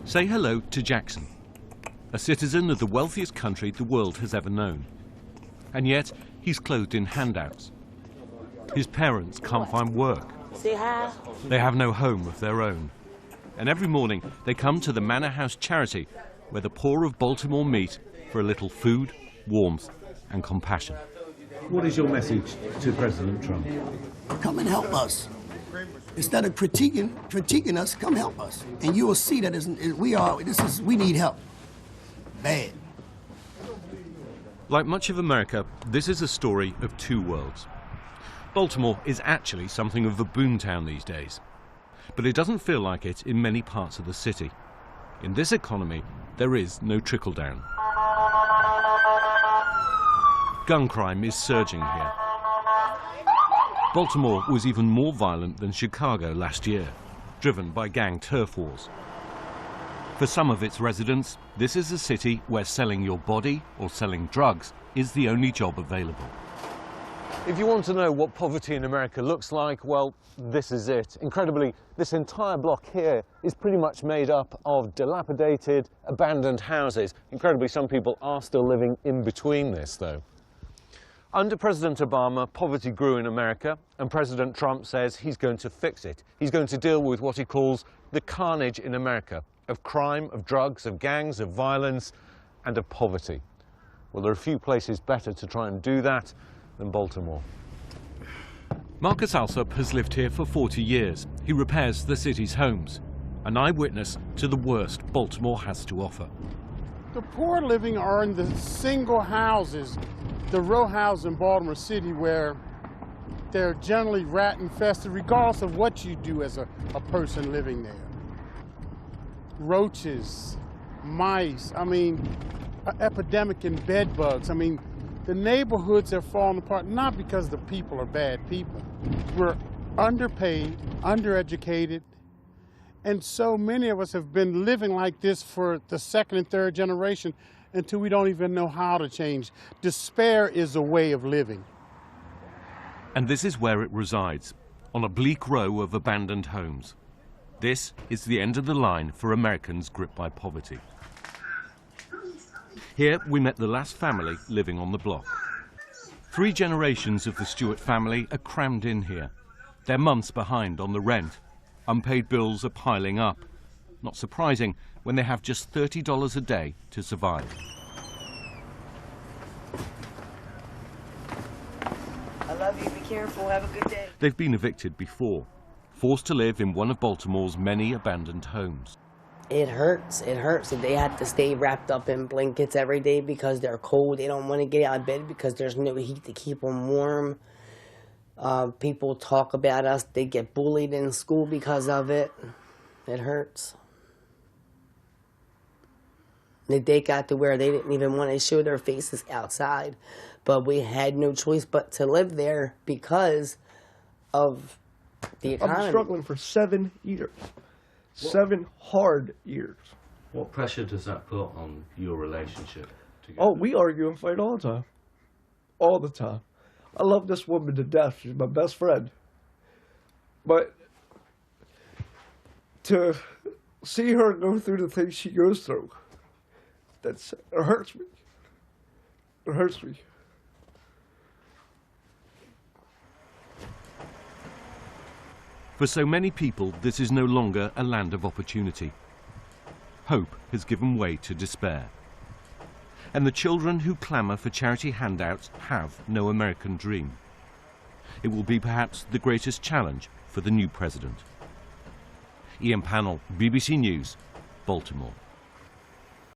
Say hello to Jackson, a citizen of the wealthiest country the world has ever known. And yet, he's clothed in handouts. His parents can't find work. Say hi. They have no home of their own. And every morning, they come to the Manor House charity, where the poor of Baltimore meet for a little food, warmth, and compassion. What is your message to President Trump? Come and help us. Instead of critiquing us, come help us. And you will see that we need help. Bad. Like much of America, this is a story of two worlds. Baltimore is actually something of a boomtown these days. But it doesn't feel like it in many parts of the city. In this economy, there is no trickle-down. Gun crime is surging here. Baltimore was even more violent than Chicago last year, driven by gang turf wars. For some of its residents, this is a city where selling your body or selling drugs is the only job available. If you want to know what poverty in America looks like, well, this is it. Incredibly, this entire block here is pretty much made up of dilapidated, abandoned houses. Incredibly, some people are still living in between this, though. Under President Obama, poverty grew in America, and President Trump says he's going to fix it. He's going to deal with what he calls the carnage in America, of crime, of drugs, of gangs, of violence, and of poverty. Well, there are few places better to try and do that than Baltimore. Marcus Alsop has lived here for 40 years. He repairs the city's homes, an eyewitness to the worst Baltimore has to offer. The poor living are in the single houses, the row house in Baltimore City, where they're generally rat infested, regardless of what you do as a person living there. Roaches, mice, an epidemic in bed bugs. The neighborhoods are falling apart, not because the people are bad people. We're underpaid, undereducated, and so many of us have been living like this for the second and third generation until we don't even know how to change. Despair is a way of living. And this is where it resides, on a bleak row of abandoned homes. This is the end of the line for Americans gripped by poverty. Here we met the last family living on the block. 3 generations of the Stewart family are crammed in here. They're months behind on the rent. Unpaid bills are piling up. Not surprising when they have just $30 a day to survive. I love you. Be careful. Have a good day. They've been evicted before, forced to live in one of Baltimore's many abandoned homes. It hurts. It hurts. They have to stay wrapped up in blankets every day because they're cold. They don't want to get out of bed because there's no heat to keep them warm. People talk about us. They get bullied in school because of it. It hurts. They got to where they didn't even want to show their faces outside. But we had no choice but to live there because of the economy. I've been struggling for 7 years. 7 hard years. What pressure does that put on your relationship together? Oh, we argue and fight all the time. All the time. I love this woman to death. She's my best friend. But to see her go through the things she goes through, it hurts me. It hurts me. For so many people, this is no longer a land of opportunity. Hope has given way to despair. And the children who clamour for charity handouts have no American dream. It will be perhaps the greatest challenge for the new president. Ian Pannell, BBC News, Baltimore.